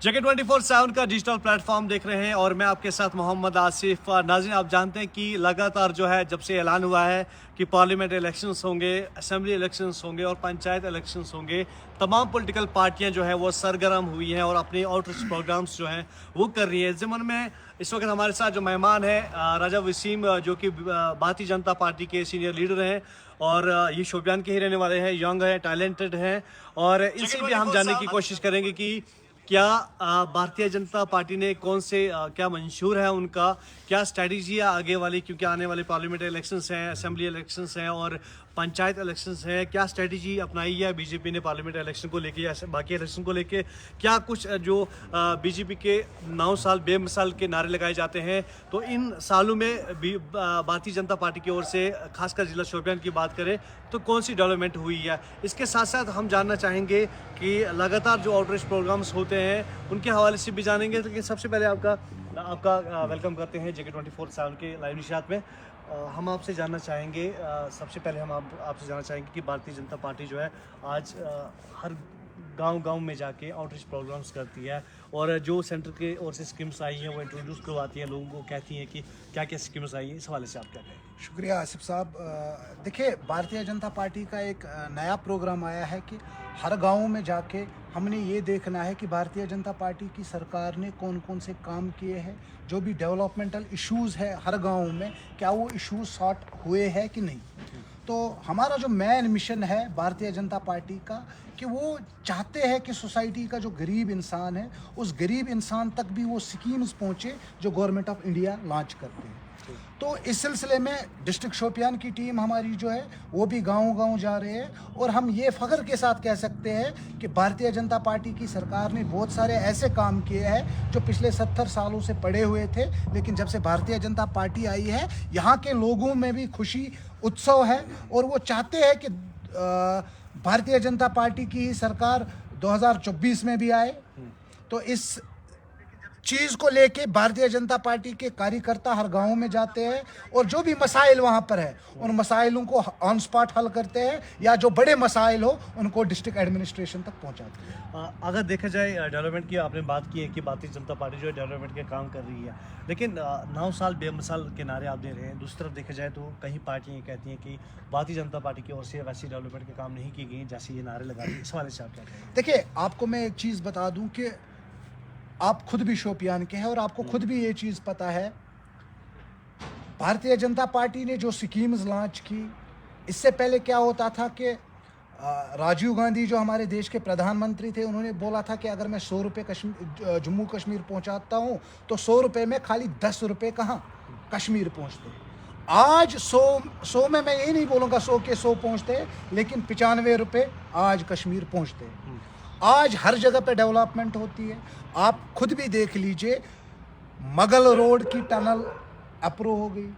जगह 24/7 का digital platform देख रहे हैं और मैं आपके साथ मोहम्मद आसिफ। नाज़रीन, आप जानते हैं कि लगातार जो है जब से ऐलान हुआ है कि पार्लियामेंट इलेक्शंस होंगे, असेंबली इलेक्शंस होंगे और पंचायत इलेक्शंस होंगे, तमाम पॉलिटिकल पार्टियां जो है वो सरगर्म हुई हैं और अपने आउटरीच प्रोग्राम्स जो हैं वो कर रही हैं। ज़िमन में इस वक्त हमारे साथ जो मेहमान है राजा वसीम, जो कि भारतीय जनता पार्टी के सीनियर लीडर हैं और ये शोपियान के ही रहने वाले हैं, यंग हैं, टैलेंटेड हैं और इनसे भी हम जानने की कोशिश करेंगे कि क्या भारतीय जनता पार्टी ने कौन से क्या मंशूर है उनका, क्या स्ट्रेटजी है आगे वाली, क्योंकि आने वाले पार्लियामेंट इलेक्शंस हैं, असेंबली इलेक्शंस हैं और पंचायत इलेक्शंस हैं। क्या स्ट्रेटजी अपनाई है बीजेपी ने पार्लियामेंट इलेक्शन को लेके या बाकी इलेक्शन को लेके? क्या कुछ जो बीजेपी के 9 साल बेमिसाल के नारे लगाए जाते हैं, तो इन सालों में भी भारतीय जनता पार्टी की ओर से खासकर जिला शोपियान की बात करें तो कौन सी डेवलपमेंट हुई है? इसके साथ साथ हम जानना चाहेंगे कि लगातार जो आउटरीच प्रोग्राम्स होते हैं उनके हवाले से भी जानेंगे। लेकिन सबसे पहले आपका वेलकम करते हैं जगह 24/7 के लाइव निशात में। हम आपसे जानना चाहेंगे, सबसे पहले हम आपसे जानना चाहेंगे कि भारतीय जनता पार्टी जो है आज हर गांव में जाके आउटरीच प्रोग्राम्स करती है और जो सेंटर के ओर से स्कीम्स आई हैं वो इंट्रोड्यूस करवाती हैं, लोगों को कहती हैं कि क्या क्या स्कीम्स आई हैं। इस हवाले से आप क्या कहें? शुक्रिया आसिफ साहब। देखिए, भारतीय जनता पार्टी का एक नया प्रोग्राम आया है कि हर गांव में जाके हमने ये देखना है कि भारतीय जनता पार्टी की सरकार ने कौन कौन से काम किए हैं, जो भी डेवलपमेंटल इश्यूज़ है हर गांव में, क्या वो इश्यूज सॉर्ट हुए हैं कि नहीं। तो हमारा जो मेन मिशन है भारतीय जनता पार्टी का कि वो चाहते हैं कि सोसाइटी का जो गरीब इंसान है उस गरीब इंसान तक भी वो स्कीम्स पहुँचे जो गवर्नमेंट ऑफ इंडिया लॉन्च करते हैं। तो इस सिलसिले में डिस्ट्रिक्ट शोपियान की टीम हमारी जो है वो भी गांव-गांव जा रहे हैं और हम ये फ़ख्र के साथ कह सकते हैं कि भारतीय जनता पार्टी की सरकार ने बहुत सारे ऐसे काम किए हैं जो पिछले 70 सालों से पड़े हुए थे, लेकिन जब से भारतीय जनता पार्टी आई है यहाँ के लोगों में भी खुशी उत्सव है और वो चाहते हैं कि भारतीय जनता पार्टी की ही सरकार 2024 में भी आए। तो इस चीज़ को लेके भारतीय जनता पार्टी के कार्यकर्ता हर गांव में जाते हैं और जो भी मसाइल वहां पर है उन मसाइलों को ऑन स्पॉट हल करते हैं या जो बड़े मसाइल हो उनको डिस्ट्रिक्ट एडमिनिस्ट्रेशन तक पहुंचाते हैं। अगर देखा जाए डेवलपमेंट की आपने बात की है कि भारतीय जनता पार्टी जो है डेवलपमेंट के काम कर रही है, लेकिन 9 साल बेमिसाल के नारे आप दे रहे हैं। दूसरी तरफ देखा जाए तो कई पार्टियाँ कहती हैं कि भारतीय जनता पार्टी की ओर से वैसी डेवलपमेंट के काम नहीं की गई जैसे ये नारे लगा रही है। इस वाले से आप क्या कहेंगे? देखिए, आपको मैं एक चीज़ बता दूं कि आप खुद भी शोपियान के हैं और आपको खुद भी ये चीज़ पता है, भारतीय जनता पार्टी ने जो स्कीम्स लॉन्च की, इससे पहले क्या होता था कि राजीव गांधी जो हमारे देश के प्रधानमंत्री थे उन्होंने बोला था कि अगर मैं 100 रुपये जम्मू कश्मीर पहुंचाता हूं तो 100 रुपये में खाली 10 रुपये कहाँ कश्मीर पहुंचते हैं। आज 100 में मैं ये नहीं बोलूँगा 100 के 100 पहुंचते, लेकिन 95 रुपये आज कश्मीर पहुंचते हैं। आज हर जगह पे डेवलपमेंट होती है। आप खुद भी देख लीजिए, मगल रोड की टनल अप्रूव हो गई,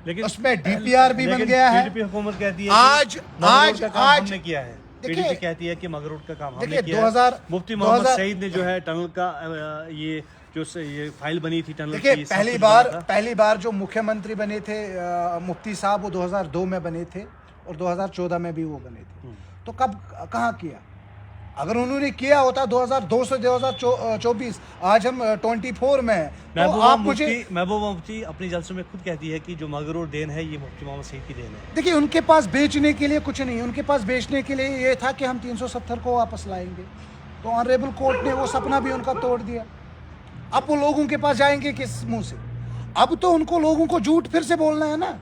लेकिन उसमें डीपीआर भी बन गया है। बीजेपी हुकूमत कहती है आज हमने किया है। बीजेपी कहती है कि मगल रोड का काम हमने किया है। मुफ्ती मोहम्मद सईद ने जो है टनल का ये फाइल बनी थी टनल की। देखिए, पहली बार जो मुख्यमंत्री बने थे मुफ्ती साहब, वो 2002 में बने थे और 2014 में भी वो बने थे। तो कब कहाँ किया? अगर उन्होंने किया होता 2002 से 2024, आज हम 24 में हैं। तो आप महबूबा मुफ्ती अपनी जलसों में खुद कहती है कि जो मगरूर देन है ये मुफ्ती मोहम्मद सईद की देन है। देखिए, उनके पास बेचने के लिए कुछ नहीं, उनके पास बेचने के लिए ये था कि हम 370 को वापस लाएंगे। तो ऑनरेबल कोर्ट ने वो सपना भी उनका तोड़ दिया। अब वो लोगों के पास जाएंगे किस मुंह से? अब तो उनको लोगों को झूठ फिर से बोलना है ना।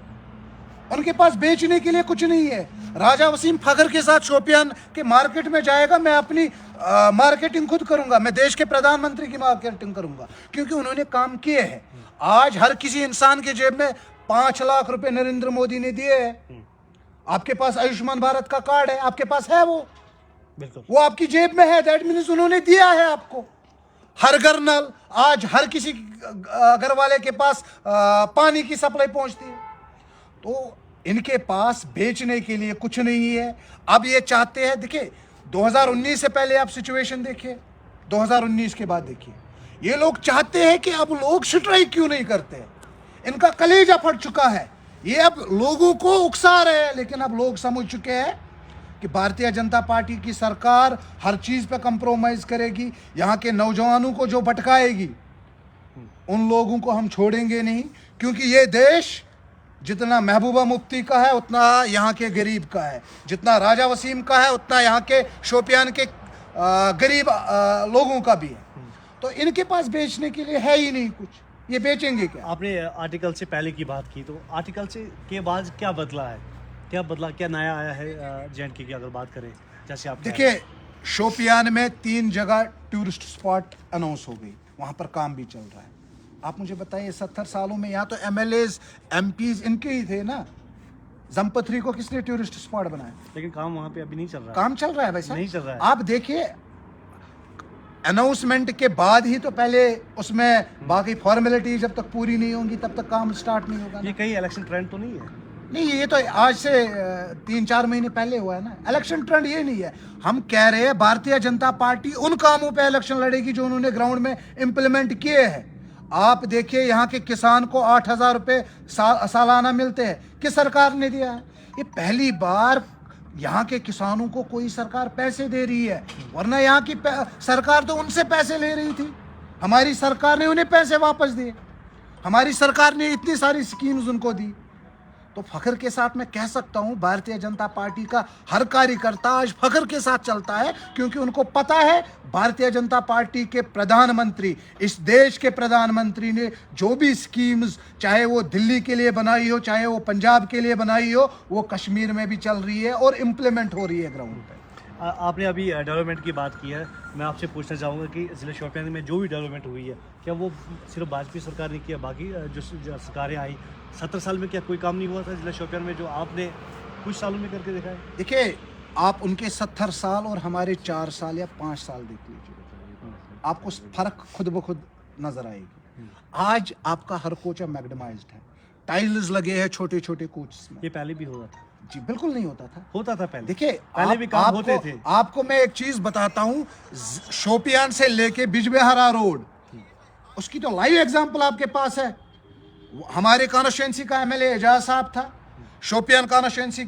उनके पास बेचने के लिए कुछ नहीं है। राजा वसीम फखर के साथ शोपियान के मार्केट में जाएगा, मैं अपनी मार्केटिंग खुद करूंगा, मैं देश के प्रधानमंत्री की मार्केटिंग करूंगा, क्योंकि उन्होंने काम किए हैं। आज हर किसी इंसान के जेब में 5 लाख रुपए नरेंद्र मोदी ने दिए हैं। आपके पास आयुष्मान भारत का कार्ड है, आपके पास है वो आपकी जेब में है। दैट मीन्स उन्होंने दिया है आपको। हर घर नल, आज हर किसी घर वाले के पास पानी की सप्लाई पहुंचती है। तो इनके पास बेचने के लिए कुछ नहीं है। अब ये चाहते हैं, देखिए 2019 से पहले आप सिचुएशन देखिए, 2019 के बाद देखिए, ये लोग चाहते हैं कि अब लोग स्ट्राइक क्यों नहीं करते। इनका कलेजा फट चुका है, ये अब लोगों को उकसा रहे हैं, लेकिन अब लोग समझ चुके हैं कि भारतीय जनता पार्टी की सरकार हर चीज़ पे कंप्रोमाइज़ करेगी, यहाँ के नौजवानों को जो भटकाएगी उन लोगों को हम छोड़ेंगे नहीं, क्योंकि ये देश जितना महबूबा मुफ्ती का है उतना यहाँ के गरीब का है, जितना राजा वसीम का है उतना यहाँ के शोपियान के गरीब लोगों का भी है। तो इनके पास बेचने के लिए है ही नहीं कुछ, ये बेचेंगे क्या? आपने आर्टिकल से पहले की बात की, तो आर्टिकल से के बाद क्या बदला है, क्या नया आया है जे.एंड.के की अगर बात करें? जैसे आप देखिए, शोपियान में 3 जगह टूरिस्ट स्पॉट अनाउंस हो गई, वहाँ पर काम भी चल रहा है। आप मुझे बताइए 70 सालों में यहाँ तो MLAs MPs इनके ही थे ना। जमपथरी को किसने टूरिस्ट स्पॉट बनाया? लेकिन काम वहाँ पे अभी नहीं चल रहा है। काम चल रहा है भाई साहब, नहीं चल रहा है। आप देखिए अनाउंसमेंट के बाद ही तो पहले उसमें बाकी फॉर्मेलिटी जब तक पूरी नहीं होंगी तब तक काम स्टार्ट नहीं होगा ना। ये कहीं इलेक्शन ट्रेंड तो नहीं है? नहीं, ये तो आज से 3-4 महीने पहले हुआ है ना। इलेक्शन ट्रेंड ये नहीं है, हम कह रहे हैं भारतीय जनता पार्टी उन कामों पे इलेक्शन लड़ेगी जो उन्होंने ग्राउंड में इम्प्लीमेंट किए हैं। आप देखिए यहाँ के किसान को 8,000 रुपये सालाना मिलते हैं, किस सरकार ने दिया है? ये पहली बार यहाँ के किसानों को कोई सरकार पैसे दे रही है, वरना यहाँ की सरकार तो उनसे पैसे ले रही थी। हमारी सरकार ने उन्हें पैसे वापस दिए, हमारी सरकार ने इतनी सारी स्कीम्स उनको दी। तो फख्र के साथ मैं कह सकता हूँ भारतीय जनता पार्टी का हर कार्यकर्ता आज फख्र के साथ चलता है, क्योंकि उनको पता है भारतीय जनता पार्टी के प्रधानमंत्री, इस देश के प्रधानमंत्री ने जो भी स्कीम्स, चाहे वो दिल्ली के लिए बनाई हो, चाहे वो पंजाब के लिए बनाई हो, वो कश्मीर में भी चल रही है और इम्प्लीमेंट हो रही है ग्राउंड पे। आपने अभी डेवलपमेंट की बात की है, मैं आपसे पूछना चाहूँगा कि ज़िले शोपियान में जो भी डेवलपमेंट हुई है, क्या वो सिर्फ वाजपेयी सरकार ने किया, बाकी जो सरकारें आई 70 साल में क्या कोई काम नहीं हुआ था ज़िला शोपियान में जो आपने कुछ सालों में करके देखा है? देखिए, आप उनके 70 साल और हमारे 4 साल या 5 साल देख लीजिए, आपको फर्क खुद ब खुद नजर आएगी। आज आपका हर कोच मैग्नेमाइज्ड है, टाइल्स लगे हैं छोटे छोटे कोच में। ये पहले भी हुआ था? जी बिल्कुल नहीं होता था। होता था पहले। देखिए, पहले भी काम होते थे। आपको मैं एक चीज बताता हूँ, शोपियान से लेके बिजबेहरा रोड, उसकी तो लाइव एग्जांपल आपके पास है। हमारे कॉन्स्टिट्यूंसी का MLA एजाज साहब था, शोपियान कॉन्स्टिट्यूंसी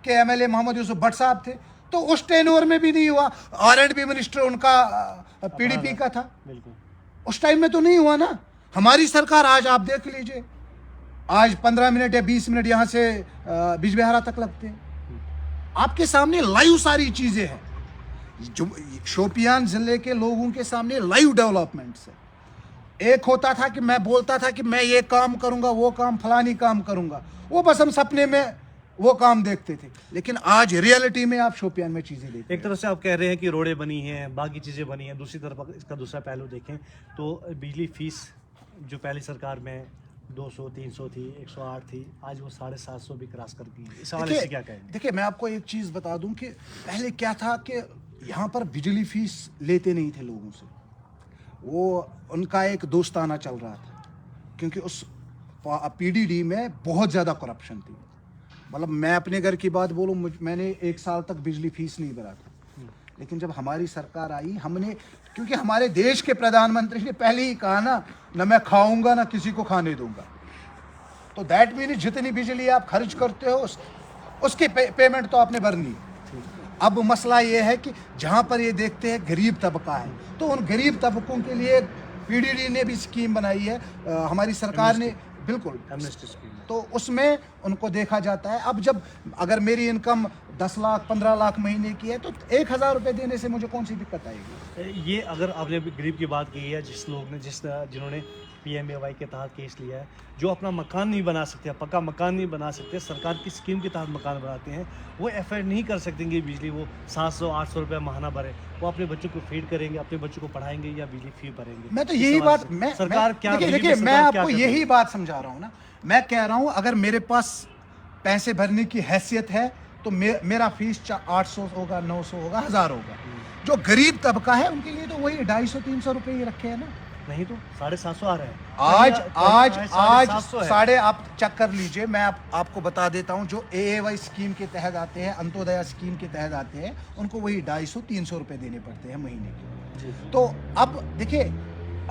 के MLA मोहम्मद यूसुफ भट्ट साहब थे, तो उस टेन्योर में भी नहीं हुआ। R&B मिनिस्टर उनका PDP का था, बिल्कुल उस टाइम में तो नहीं हुआ ना। हमारी सरकार आज आप देख लीजिए, आज 15 मिनट या 20 मिनट यहाँ से बिजबेहरा तक लगते हैं। आपके सामने लाइव सारी चीजें हैं, जो शोपियान जिले के लोगों के सामने लाइव डेवलपमेंट्स है। एक होता था कि मैं बोलता था कि मैं ये काम करूंगा, वो काम, फलानी काम करूंगा, वो बस हम सपने में वो काम देखते थे, लेकिन आज रियलिटी में आप शोपियान में चीजें देखते हैं। एक तरफ से आप कह रहे हैं कि रोडें बनी हैं, बाकी चीज़ें बनी हैं, दूसरी तरफ अगर इसका दूसरा पहलू देखें तो बिजली फीस जो पहली सरकार में 200 300 थी, 108 थी, आज वो 750 भी क्रॉस कर गई। इस हवाले से क्या कहेंगे? देखिए, मैं आपको एक चीज़ बता दूं कि पहले क्या था कि यहाँ पर बिजली फीस लेते नहीं थे लोगों से, वो उनका एक दोस्ताना चल रहा था, क्योंकि उस PDD में बहुत ज़्यादा करप्शन थी। मतलब मैं अपने घर की बात बोलूँ, मैंने 1 साल तक बिजली फीस नहीं भरा था, लेकिन जब हमारी सरकार आई, हमने, क्योंकि हमारे देश के प्रधानमंत्री ने पहले ही कहा ना मैं खाऊंगा ना किसी को खाने दूंगा, तो दैट मीन जितनी बिजली आप खर्च करते हो उसकी पेमेंट तो आपने भरनी। अब मसला ये है कि जहाँ पर ये देखते हैं गरीब तबका है, तो उन गरीब तबकों के लिए PDD ने भी स्कीम बनाई है, हमारी सरकार ने, बिल्कुल एमनेस्टी स्कीम, तो उसमें उनको देखा जाता है। अब जब अगर मेरी इनकम 10 लाख 15 लाख महीने की है तो 1,000 रुपये देने से मुझे कौन सी दिक्कत आएगी? ये अगर आपने अभी गरीब की बात की है, जिन्होंने PMAY के तहत केस लिया है, जो अपना मकान नहीं बना सकते, पक्का मकान नहीं बना सकते, सरकार की स्कीम के तहत मकान बनाते हैं, वो एफर्ट नहीं कर सकेंगे बिजली, वो 700-800 रुपये महीना भरे, वो अपने बच्चों को फीड करेंगे, अपने बच्चों को पढ़ाएंगे या बिजली फी भरेंगे। मैं तो यही बात, सरकार क्या, देखिए मैं आपको यही बात समझा रहा हूँ ना, मैं कह रहा हूँ अगर मेरे पास पैसे भरने की हैसियत है तो मेरा फीस 800 होगा, 900 होगा, 1000 होगा। जो गरीब तबका है उनके लिए तो वही 250-300 रुपये ही रखे हैं ना। नहीं तो 750 आ रहे हैं आज साढ़े, आप चेक कर लीजिए, मैं आपको बता देता हूं, जो AAY स्कीम के तहत आते हैं, अंत्योदय स्कीम के तहत आते हैं, उनको वही 250-300 रुपये देने पड़ते हैं महीने के। तो अब देखिए,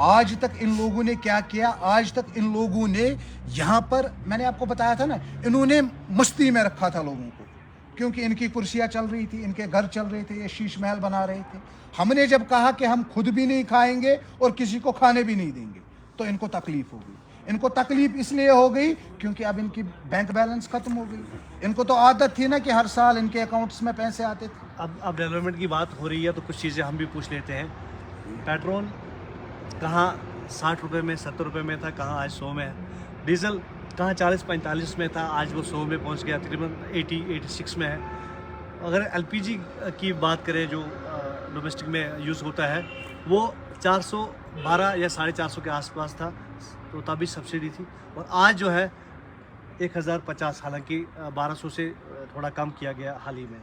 आज तक इन लोगों ने क्या किया, आज तक इन लोगों ने यहाँ पर, मैंने आपको बताया था ना, इन्होंने मस्ती में रखा था लोगों को क्योंकि इनकी कुर्सियां चल रही थी, इनके घर चल रहे थे, ये शीश महल बना रहे थे। हमने जब कहा कि हम खुद भी नहीं खाएंगे और किसी को खाने भी नहीं देंगे, तो इनको तकलीफ हो गई। इनको तकलीफ इसलिए हो गई क्योंकि अब इनकी बैंक बैलेंस खत्म हो गई। इनको तो आदत थी ना कि हर साल इनके अकाउंट्स में पैसे आते थे। अब डेवलपमेंट की बात हो रही है तो कुछ चीज़ें हम भी पूछ लेते हैं। पेट्रोल कहाँ 60 रुपये में 70 रुपये में था, कहाँ आज 100 में है। डीजल कहाँ 40-45 में था, आज वो 100 में पहुंच गया, तकरीबन 86 में है। अगर एलपीजी की बात करें जो डोमेस्टिक में यूज़ होता है, वो 412 या 450 के आसपास था, तो तभी सब्सिडी थी। और आज जो है 1050, हालांकि 1200 से थोड़ा कम किया गया हाल ही में।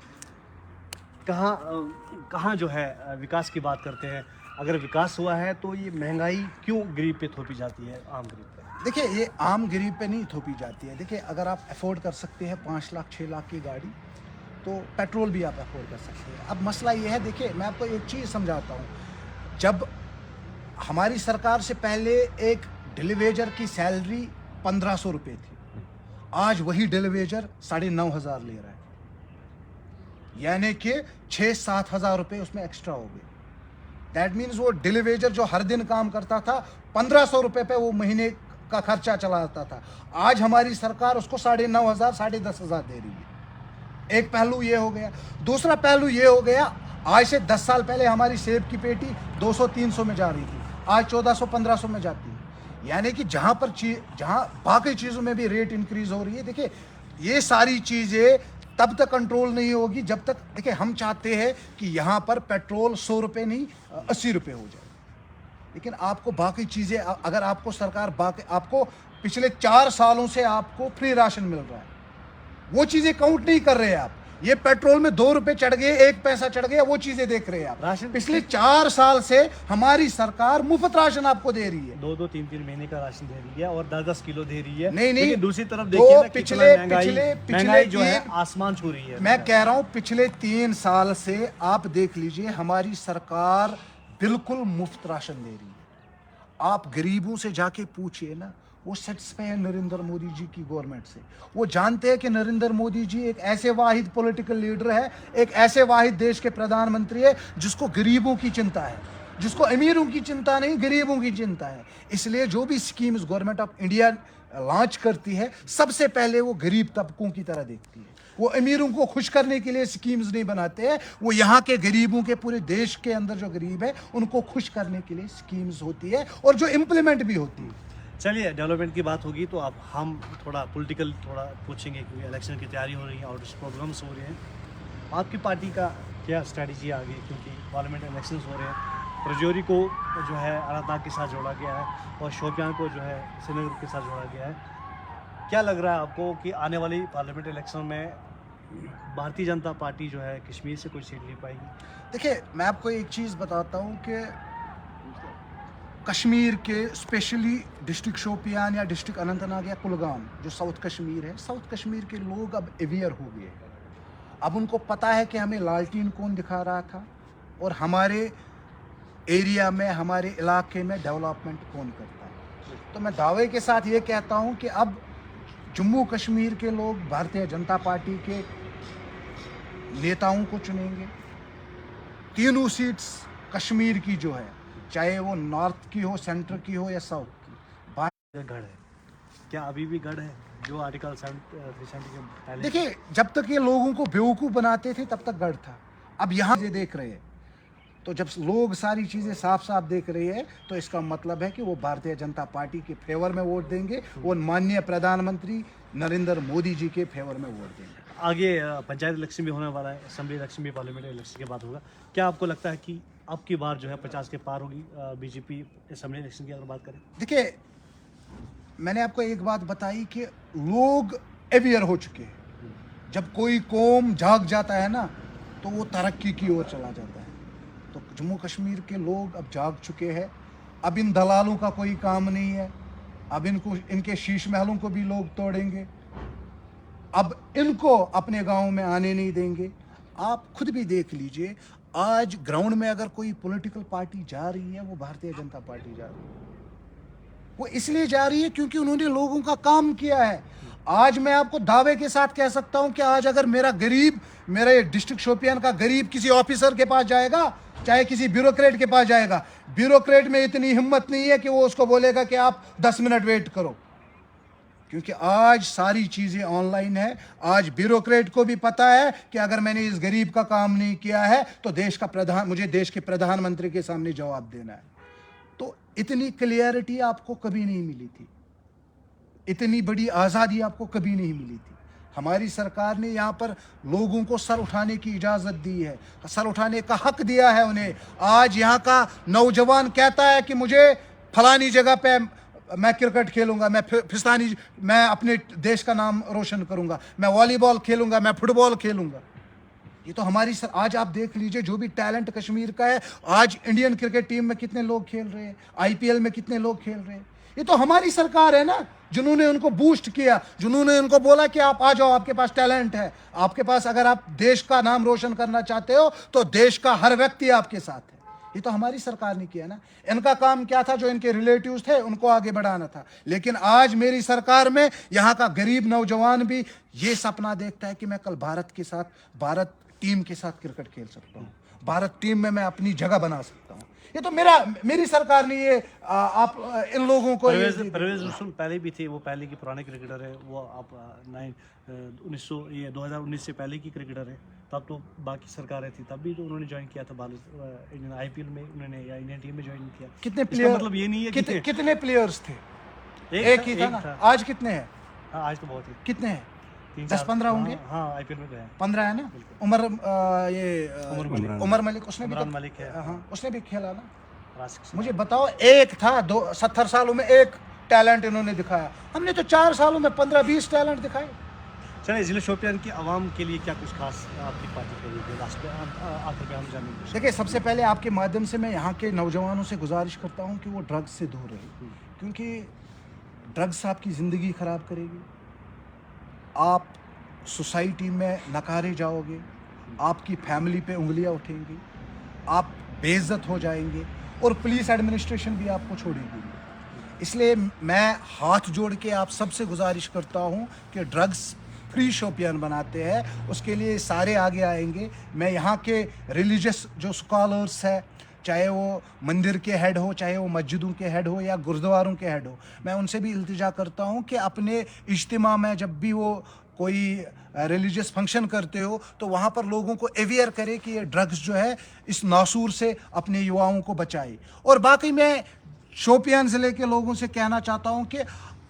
कहाँ जो है विकास की बात करते हैं। अगर विकास हुआ है तो ये महंगाई क्यों गरीब पे थोपी जाती है, आम गरीब पे? देखिए, ये आम गरीब पे नहीं थोपी जाती है। देखिए, अगर आप अफोर्ड कर सकते हैं 5 लाख 6 लाख की गाड़ी, तो पेट्रोल भी आप अफोर्ड कर सकते हैं। अब मसला ये है, देखिए मैं आपको एक चीज़ समझाता हूँ। जब हमारी सरकार से पहले एक डिलीवेजर की सैलरी 1500 रुपये थी, आज वही डिलीवेजर 9,500 ले रहा है, यानी कि 6-7 हज़ार रुपये उसमें एक्स्ट्रा हो गए। दैट मीन्स वो डिलीवेजर जो हर दिन काम करता था 1500 रुपये पे वो महीने का खर्चा चलाता था, आज हमारी सरकार उसको 9,500 10,500 दे रही है। एक पहलू ये हो गया। दूसरा पहलू ये हो गया, आज से 10 साल पहले हमारी सेब की पेटी 200-300 में जा रही थी, आज 1400-1500 में जाती है। यानी कि जहाँ बाकी चीज़ों में भी रेट इंक्रीज हो रही है। देखिए, ये सारी चीज़ें तब तक कंट्रोल नहीं होगी जब तक, देखिए हम चाहते हैं कि यहाँ पर पेट्रोल 100 रुपये नहीं 80 रुपये हो जाए, लेकिन आपको बाकी चीज़ें, अगर आपको सरकार आपको पिछले 4 सालों से आपको फ्री राशन मिल रहा है, वो चीज़ें काउंट नहीं कर रहे हैं आप। ये पेट्रोल में 2 रुपये चढ़ गए, 1 पैसा चढ़ गया, वो चीज़ें देख रहे हैं आप। राशन पिछले 4 साल से हमारी सरकार मुफ्त राशन आपको दे रही है, 2-2 3-3 महीने का राशन दे रही है और 10-10 किलो दे रही है। नहीं लेकिन दूसरी तरफ तो देखिए ना, पिछले महंगाई जो है आसमान छू रही है। मैं कह रहा हूं, पिछले 3 साल से आप देख लीजिए, हमारी सरकार बिल्कुल मुफ्त राशन दे रही है। आप गरीबों से जाके पूछिए ना, वो सेटिस्फाई है नरेंद्र मोदी जी की गवर्नमेंट से। वो जानते हैं कि नरेंद्र मोदी जी एक ऐसे वाहिद पॉलिटिकल लीडर है, एक ऐसे वाहिद देश के प्रधानमंत्री है जिसको गरीबों की चिंता है, जिसको अमीरों की चिंता नहीं, गरीबों की चिंता है। इसलिए जो भी schemes government of India launch करती है, सबसे पहले वो गरीब तबकों की तरह देखती है। वो अमीरों को खुश करने के लिए स्कीम्स नहीं बनाते हैं, वो यहाँ के गरीबों के, पूरे देश के अंदर जो गरीब है उनको खुश करने के लिए स्कीम्स होती है और जो इम्प्लीमेंट भी होती है। चलिए, डेवलपमेंट की बात होगी तो अब हम थोड़ा पॉलिटिकल पूछेंगे, क्योंकि इलेक्शन की तैयारी हो रही है और प्रोग्राम्स हो रहे हैं। आपकी पार्टी का क्या स्ट्रैटेजी आगे, क्योंकि पार्लियामेंट इलेक्शंस हो रहे हैं। रजौरी को जो है अनंतनाग के साथ जोड़ा गया है और शोपियां को जो है श्रीनगर के साथ जोड़ा गया है। क्या लग रहा है आपको कि आने वाली पार्लियामेंट इलेक्शन में भारतीय जनता पार्टी जो है कश्मीर से कोई सीट ले पाएगी? देखिए, मैं आपको एक चीज़ बताता हूँ कि कश्मीर के स्पेशली डिस्ट्रिक्ट शोपियान या डिस्ट्रिक्ट अनंतनाग या कुलगाम, जो साउथ कश्मीर है, साउथ कश्मीर के लोग अब अवेयर हो गए हैं। अब उनको पता है कि हमें लालटीन कौन दिखा रहा था और हमारे एरिया में, हमारे इलाके में डेवलपमेंट कौन करता है। तो मैं दावे के साथ ये कहता हूँ कि अब जम्मू कश्मीर के लोग भारतीय जनता पार्टी के नेताओं को चुनेंगे। तीनों सीट्स कश्मीर की जो है, चाहे वो नॉर्थ की हो, सेंटर की हो या साउथ की, गढ़ है क्या? अभी भी गढ़ है जो आर्टिकल 370 के पहले? देखिए, जब तक ये लोगों को बेवकूफ़ बनाते थे तब तक गढ़ था। अब यहाँ से देख रहे हैं, तो जब लोग सारी चीज़ें साफ साफ देख रहे हैं, तो इसका मतलब है कि वो भारतीय जनता पार्टी के फेवर में वोट देंगे, वो माननीय प्रधानमंत्री नरेंद्र मोदी जी के फेवर में वोट देंगे। आगे पंचायत इलेक्शन भी होने वाला है, असेंबली इलेक्शन भी, पार्लियामेंट इलेक्शन के बाद होगा। क्या आपको लगता है कि अब की बार जो है 50 के पार होगी बीजेपी असेंबली इलेक्शन की, अगर बात करें? देखिए, मैंने आपको एक बात बताई कि लोग अवेयर हो चुके हैं। जब कोई कौम जाग जाता है ना, तो वो तरक्की की ओर चला जाता है। तो जम्मू कश्मीर के लोग अब जाग चुके हैं। अब इन दलालों का कोई काम नहीं है। अब इनके शीश महलों को भी लोग तोड़ेंगे। अब इनको अपने गांव में आने नहीं देंगे। आप खुद भी देख लीजिए, आज ग्राउंड में अगर कोई पॉलिटिकल पार्टी जा रही है, वो भारतीय जनता पार्टी जा रही है। वो इसलिए जा रही है क्योंकि उन्होंने लोगों का काम किया है। आज मैं आपको दावे के साथ कह सकता हूं कि आज अगर मेरे डिस्ट्रिक्ट शोपियान का गरीब किसी ऑफिसर के पास जाएगा, चाहे किसी ब्यूरोक्रेट के पास जाएगा, ब्यूरोक्रेट में इतनी हिम्मत नहीं है कि वो उसको बोलेगा कि आप 10 मिनट वेट करो, क्योंकि आज सारी चीजें ऑनलाइन है। आज ब्यूरोक्रेट को भी पता है कि अगर मैंने इस गरीब का काम नहीं किया है तो मुझे देश के प्रधानमंत्री के सामने जवाब देना है। तो इतनी क्लियरिटी आपको कभी नहीं मिली थी, इतनी बड़ी आज़ादी आपको कभी नहीं मिली थी। हमारी सरकार ने यहाँ पर लोगों को सर उठाने की इजाज़त दी है, सर उठाने का हक दिया है उन्हें। आज यहाँ का नौजवान कहता है कि मुझे फलानी जगह पे मैं क्रिकेट खेलूंगा, मैं अपने देश का नाम रोशन करूंगा, मैं वॉलीबॉल खेलूंगा, मैं फुटबॉल खेलूंगा। ये तो आज आप देख लीजिए जो भी टैलेंट कश्मीर का है, आज इंडियन क्रिकेट टीम में कितने लोग खेल रहे हैं, आईपीएल में कितने लोग खेल रहे हैं। ये तो हमारी सरकार है ना, जिन्होंने उनको बूस्ट किया, जिन्होंने उनको बोला कि आप आ जाओ, आपके पास टैलेंट है, आपके पास, अगर आप देश का नाम रोशन करना चाहते हो तो देश का हर व्यक्ति आपके साथ है। ये तो हमारी सरकार ने किया ना। इनका काम क्या था, जो इनके रिलेटिव्स थे उनको आगे बढ़ाना था। लेकिन आज मेरी सरकार में यहाँ का गरीब नौजवान भी ये सपना देखता है कि मैं कल भारत टीम के साथ क्रिकेट खेल सकता हूँ, भारत टीम में मैं अपनी जगह बना सकता हूँ। ये तो मेरी सरकार ने ये आप इन लोगों को परवेज रसूल पहले भी थे, वो पहले की पुराने क्रिकेटर है, वो आप 2019 से पहले की क्रिकेटर है। तब तो बाकी सरकारें थी, तब भी तो उन्होंने ज्वाइन किया था इंडियन आईपीएल में, उन्होंने या इंडियन टीम में ज्वाइन किया। कितने प्लेयर, मतलब ये नहीं है कितने प्लेयर्स थे? एक ही था ना। आज कितने हैं? आज तो बहुत है। कितने हैं? 10-15 होंगे। हाँ आईपीएल में तो है 15 है ना। उमर मलिक उसने मलिक है, हाँ उसने भी खेला ना। राशिद मुझे बताओ, एक था 70 सालों में एक टैलेंट इन्होंने दिखाया, हमने तो 4 सालों में 15-20 टैलेंट दिखाए। चलिए, जिले शोपियान की आवाम के लिए क्या कुछ खास आपकी पार्टी करेगी लास्ट पे, आखिर में हम जानेंगे। देखिए, सबसे पहले आपके माध्यम से मैं यहाँ के नौजवानों से गुजारिश करता हूँ कि वो ड्रग्स से दूर रहे, क्योंकि ड्रग्स आपकी ज़िंदगी ख़राब करेगी। आप सोसाइटी में नकारे जाओगे, आपकी फैमिली पे उंगलियां उठेंगी, आप बेइज्जत हो जाएंगे और पुलिस एडमिनिस्ट्रेशन भी आपको छोड़ेगी। इसलिए मैं हाथ जोड़ के आप सबसे गुजारिश करता हूँ कि ड्रग्स फ्री शोपियान बनाते हैं, उसके लिए सारे आगे आएंगे। मैं यहाँ के रिलीजियस जो स्कॉलर्स है, चाहे वो मंदिर के हेड हो, चाहे वो मस्जिदों के हेड हो या गुरुद्वारों के हेड हो, मैं उनसे भी इल्तिजा करता हूँ कि अपने इज्तिमा में जब भी वो कोई रिलीजियस फंक्शन करते हो तो वहाँ पर लोगों को अवेयर करे कि ये ड्रग्स जो है इस नासूर से अपने युवाओं को बचाए। और बाकी मैं शोपियान ज़िले के लोगों से कहना चाहता हूँ कि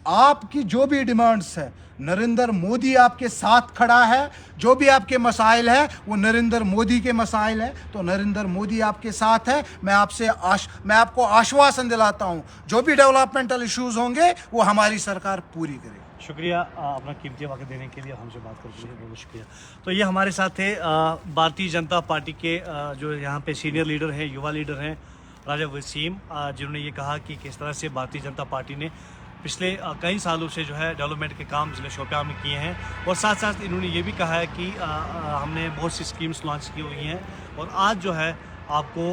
आपकी जो भी डिमांड्स है, नरेंद्र मोदी आपके साथ खड़ा है। जो भी आपके मसाइल है वो नरेंद्र मोदी के मसाइल है, तो नरेंद्र मोदी आपके साथ है। मैं आपको आश्वासन दिलाता हूँ, जो भी डेवलपमेंटल इश्यूज होंगे वो हमारी सरकार पूरी करेगी। शुक्रिया अपना कीमती वक्त देने के लिए, हमसे बात करने के लिए बहुत शुक्रिया। तो ये हमारे साथ थे भारतीय जनता पार्टी के जो यहाँ पे सीनियर लीडर हैं, युवा लीडर हैं, राजा वसीम, जिन्होंने ये कहा कि किस तरह से भारतीय जनता पार्टी ने पिछले कई सालों से जो है डेवलपमेंट के काम ज़िले शोपियान में किए हैं। और साथ साथ इन्होंने ये भी कहा है कि हमने बहुत सी स्कीम्स लॉन्च की हुई हैं और आज जो है आपको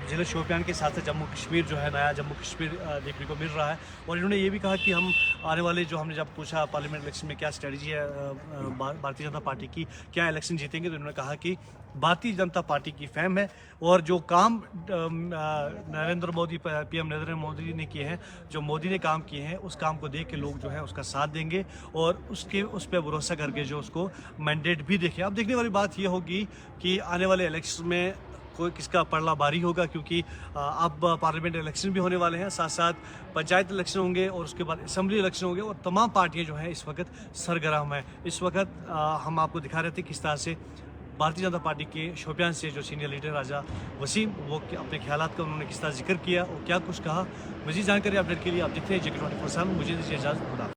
ज़िले शोपियान के साथ साथ जम्मू कश्मीर जो है, नया जम्मू कश्मीर देखने को मिल रहा है। और इन्होंने ये भी कहा कि हम आने वाले, जो हमने जब पूछा पार्लियामेंट इलेक्शन में क्या स्ट्रेटजी है भारतीय जनता पार्टी की, क्या इलेक्शन जीतेंगे, तो इन्होंने कहा कि भारतीय जनता पार्टी की फैम है और जो काम नरेंद्र मोदी, पीएम नरेंद्र मोदी ने किए हैं, जो मोदी ने काम किए हैं, उस काम को देख के लोग जो है उसका साथ देंगे और उस पर भरोसा करके जो उसको मैंडेट भी देखें। अब देखने वाली बात ये होगी कि आने वाले इलेक्शन में कोई किसका पड़ला भारी होगा, क्योंकि अब पार्लियामेंट इलेक्शन भी होने वाले हैं, साथ साथ पंचायत इलेक्शन होंगे और उसके बाद असेंबली इलेक्शन होंगे और तमाम पार्टियां जो हैं इस वक्त सरगर्म हैं। इस वक्त हम आपको दिखा रहे थे किस तरह से भारतीय जनता पार्टी के शोपियान से जो सीनियर लीडर राजा वसीम, वो अपने ख्यालात का उन्होंने किस तरह जिक्र किया और क्या कुछ कहा। मज़ीद जानकारी अपडेट के लिए आप देखते हैं JK24/7। मुझे दीजिए इजाज़त। खुदा।